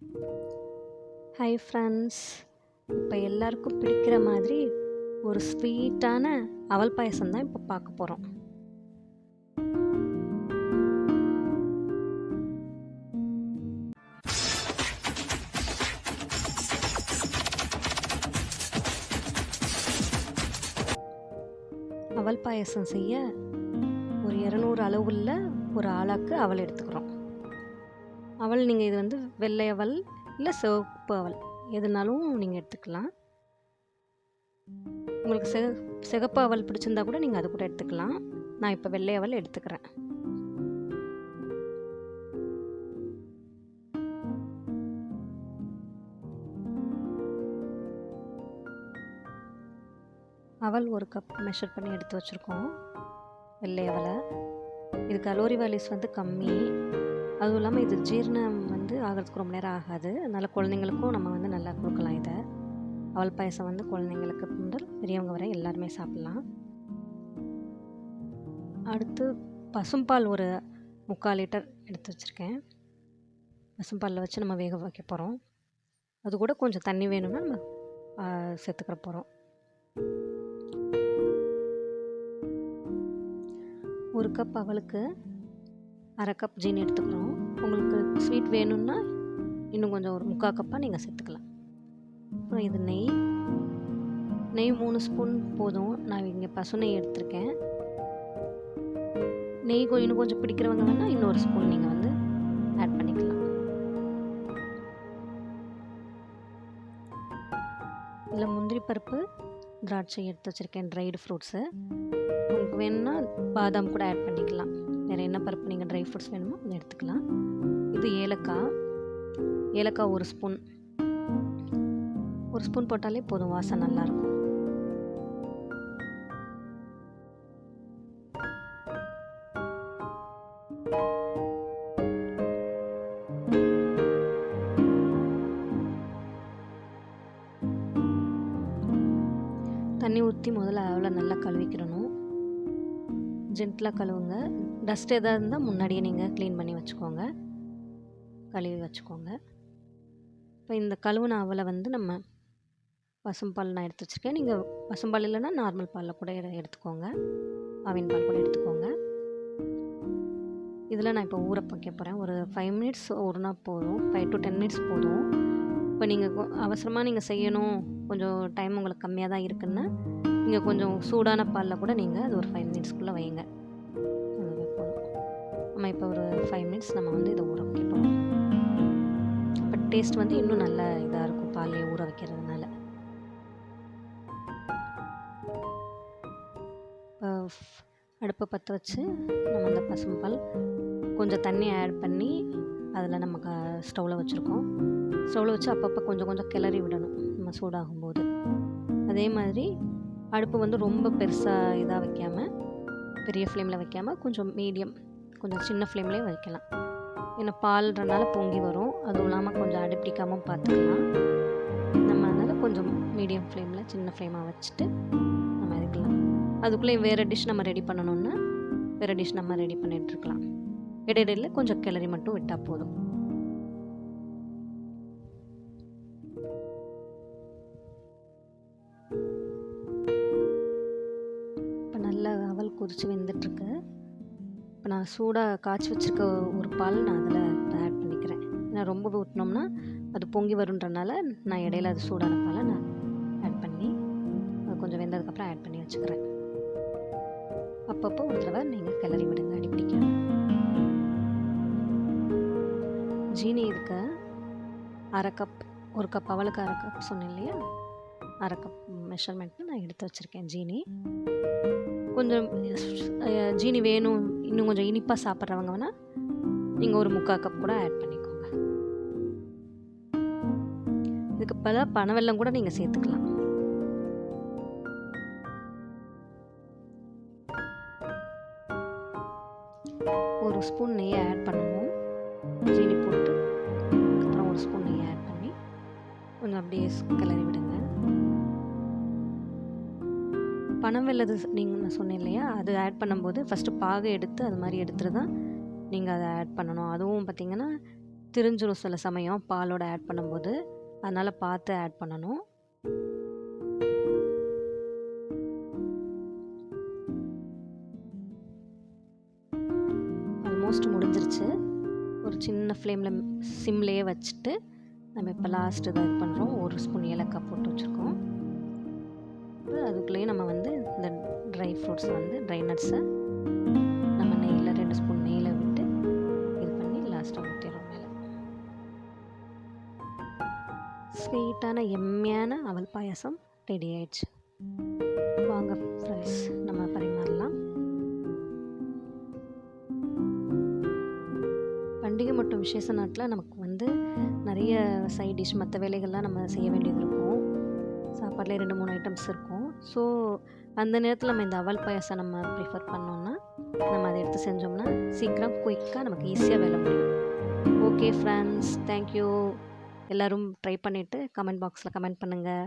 Hi friends, இப்போ எல்லாருக்கும் பிடிக்கிற மாதிரி ஒரு ஸ்வீட்டான அவல் பாயசம் தான் இப்போ பார்க்க போகிறோம். அவல் பாயசம் செய்ய ஒரு 200 அளவுள்ள ஒரு ஆளாக்கு அவல் எடுத்துக்கிறோம். அவல் நீங்கள் இது வந்து வெள்ளை அவல் இல்லை சிவப்பு அவல் எதுனாலும் நீங்கள் எடுத்துக்கலாம். உங்களுக்கு சிகப்பு அவல் பிடிச்சிருந்தா கூட நீங்கள் அது கூட எடுத்துக்கலாம். நான் இப்போ வெள்ளை அவல் எடுத்துக்கிறேன். அவல் ஒரு கப் மெஷர் பண்ணி எடுத்து வச்சுருக்கோம். வெள்ளை அவலை இது கலோரி வேல்யூஸ் வந்து கம்மி. அதுவும் இல்லாமல் இது ஜீரணம் வந்து ஆகிறதுக்கு ரொம்ப நேரம் ஆகாது. அதனால் குழந்தைங்களுக்கும் நம்ம வந்து நல்லா கொடுக்கலாம். இதை அவல் பாயசம் வந்து குழந்தைங்களுக்கு முதல் பெரியவங்க வரை எல்லாருமே சாப்பிட்லாம். அடுத்து பசும்பால் ஒரு 3/4 லிட்டர் எடுத்து வச்சுருக்கேன். பசும்பாலில் வச்சு நம்ம வேக வைக்க போகிறோம். அது கூட கொஞ்சம் தண்ணி வேணும்னா நம்ம சேர்த்துக்கிற போகிறோம். ஒரு கப் அவலுக்கு 1/2 கப் ஜீனி எடுத்துக்கிறோம். உங்களுக்கு ஸ்வீட் வேணும்னா இன்னும் கொஞ்சம் ஒரு 3/4 கப்பாக நீங்கள் சேர்த்துக்கலாம். அப்புறம் இது நெய் 3 ஸ்பூன் போதும். நான் இங்கே பசு நெய் எடுத்திருக்கேன். நெய் இன்னும் கொஞ்சம் பிடிக்கிறவங்க வேணால் இன்னொரு ஸ்பூன் நீங்கள் வந்து ஆட் பண்ணிக்கலாம். இதில் முந்திரி பருப்பு, திராட்சை எடுத்து வச்சுருக்கேன், ட்ரைடு ஃப்ரூட்ஸு. உங்களுக்கு வேணும்னா பாதாம் கூட ஆட் பண்ணிக்கலாம். வேறு என்ன பருப்பு நீங்கள் ட்ரை ஃப்ரூட்ஸ் வேணுமோ அதை எடுத்துக்கலாம். இது ஏலக்காய் 1 ஸ்பூன். 1 ஸ்பூன் போட்டாலே போதும், வாசனை நல்லாயிருக்கும். தண்ணி ஊற்றி முதல்ல அவலை நல்லா கழுவிக்கிறணும். ஜென்டலாக கழுவுங்க. டஸ்ட் எதாவது இருந்தால் முன்னாடியே நீங்கள் க்ளீன் பண்ணி வச்சுக்கோங்க, கழுவி வச்சுக்கோங்க. இப்போ இந்த கழுவுன அவலை வந்து நம்ம பசும்பால் நான் எடுத்து வச்சுருக்கேன். நீங்கள் பசும்பால் இல்லைன்னா நார்மல் பாலில் கூட எடுத்துக்கோங்க, ஆவின் பால் கூட எடுத்துக்கோங்க. இதில் நான் இப்போ ஊற வைக்க போகிறேன். ஒரு 5 மினிட்ஸ் ஊறினா போதும், 5 to 10 மினிட்ஸ் போதும். இப்போ நீங்கள் அவசரமாக நீங்கள் செய்யணும், கொஞ்சம் டைம் உங்களுக்கு கம்மியாக தான் இருக்குன்னா நீங்கள் கொஞ்சம் சூடான பாலில் கூட நீங்கள் அது ஒரு 5 மினிட்ஸ்க்குள்ளே வைங்க. அதுவே போதும். நம்ம இப்போ ஒரு 5 மினிட்ஸ் நம்ம வந்து இதை ஊற வைக்க போகிறோம். இப்போ டேஸ்ட் வந்து இன்னும் நல்ல இதாக இருக்கும் பால்லையே ஊற வைக்கிறதுனால. அடுப்பை பற்ற வச்சு நம்ம அந்த பசும்பால் கொஞ்சம் தண்ணி ஆட் பண்ணி அதில் நம்ம ஸ்டவ்வில் வச்சுருக்கோம். ஸ்டவ்வில் வச்சு அப்பப்போ கொஞ்சம் கொஞ்சம் கிளறி விடணும் நம்ம சூடாகும்போது. அதே மாதிரி அடுப்பு வந்து ரொம்ப பெருசாக இதாக வைக்காமல், பெரிய ஃப்ளேமில் வைக்காமல் கொஞ்சம் மீடியம், கொஞ்சம் சின்ன ஃப்ளேம்லேயே வைக்கலாம். ஏன்னா பால்ன்றனால பொங்கி வரும். அதுவும் இல்லாமல் கொஞ்சம் அடிப்பிடிக்காமல் பார்த்துக்கலாம். நம்ம அதனால் கொஞ்சம் மீடியம் ஃப்ளேமில் சின்ன ஃப்ளேமாக வச்சுட்டு நம்ம இருக்கலாம். அதுக்குள்ளே வேறு டிஷ் நம்ம ரெடி பண்ணணுன்னா வேறு டிஷ் நம்ம ரெடி பண்ணிகிட்ருக்கலாம். இடையிடையில் கொஞ்சம் கிளறி மட்டும் விட்டால் போதும். இப்போ நல்லா அவல் கொதித்து வெந்துட்டுருக்கு. இப்போ நான் சூடாக காய்ச்சி வச்சுருக்க ஒரு பால் நான் அதில் ஆட் பண்ணிக்கிறேன். ஏன்னா ரொம்ப ஊற்றினோம்னா அது பொங்கி வருன்றனால நான் இடையில அது சூடான பாலை நான் ஆட் பண்ணி அது கொஞ்சம் வெந்ததுக்கப்புறம் ஆட் பண்ணி வச்சுக்கிறேன். அப்பப்போ ஒரு தடவை நீங்கள் கிளறி விடுங்க, அடி பிடிக்காம. ஜீனி இருக்க 1/2 கப், ஒரு கப் அவளுக்கு 1/2 கப் சொன்னேன் இல்லையா, 1/2 கப் மெஷர்மெண்ட்டு நான் எடுத்து வச்சுருக்கேன் ஜீனி. கொஞ்சம் ஜீனி வேணும், இன்னும் கொஞ்சம் இனிப்பாக சாப்பிட்றவங்க வேணால் நீங்கள் ஒரு 3/4 கப் கூட ஆட் பண்ணிக்கோங்க. இதுக்கு பதிலாக பனவெல்லம் கூட நீங்கள் சேர்த்துக்கலாம். ஒரு ஸ்பூன் நெய்யை ஆட் பண்ணணும். ஜீனி போட்டு அதுக்கப்புறம் 1 ஸ்பூன் நெய்யை ஆட் பண்ணி கொஞ்சம் அப்படியே கிளறி விடுங்க. பனம் வெல்லது நான் சொன்னேன் இல்லையா, அது ஆட் பண்ணும்போது ஃபஸ்ட்டு பாகை எடுத்து அது மாதிரி எடுத்துகிட்டு தான் நீங்கள் அதை ஆட் பண்ணணும். அதுவும் பார்த்திங்கன்னா திரிஞ்சிரும் சில சமயம் பாலோட ஆட் பண்ணும்போது. அதனால் பார்த்து ஆட் பண்ணணும். ஆல்மோஸ்ட் முடிஞ்சிருச்சு. ஒரு சின்ன ஃப்ளேமில் சிம்லேயே வச்சுட்டு நம்ம இப்போ லாஸ்ட் இதை இது பண்ணுறோம். 1 ஸ்பூன் ஏலக்காய் போட்டு வச்சுருக்கோம். அதுக்குள்ளேயே நம்ம வந்து இந்த ட்ரை ஃப்ரூட்ஸ் வந்து ட்ரை நட்ஸை நம்ம நெய்யில் 2 ஸ்பூன் நெய்யில் விட்டு இது பண்ணி லாஸ்ட்டாக ஊற்றிடுறோம் மேலே. ஸ்வீட்டான எம்மியான அவல் பாயாசம் ரெடி ஆயிடுச்சு. வாங்க ஃப்ரெண்ட்ஸ், நம்ம பரிமாறலாம். பண்டிகை மற்றும் விசேஷ நாட்டில் நமக்கு வந்து நிறைய சைட் டிஷ் மற்ற வேலைகள்லாம் நம்ம செய்ய வேண்டியது இருக்கும். சாப்பாட்டில் 2-3 ஐட்டம்ஸ் இருக்கும். ஸோ அந்த நேரத்தில் நம்ம இந்த அவல் பாயாசம் நம்ம ப்ரிஃபர் பண்ணோன்னா நம்ம அதை எடுத்து செஞ்சோம்னா சீக்கிரம் குயிக்காக நமக்கு ஈஸியாக வேலை முடியும். Okay friends, thank you. எல்லோரும் ட்ரை பண்ணிவிட்டு கமெண்ட் பாக்ஸில் கமெண்ட் பண்ணுங்கள்.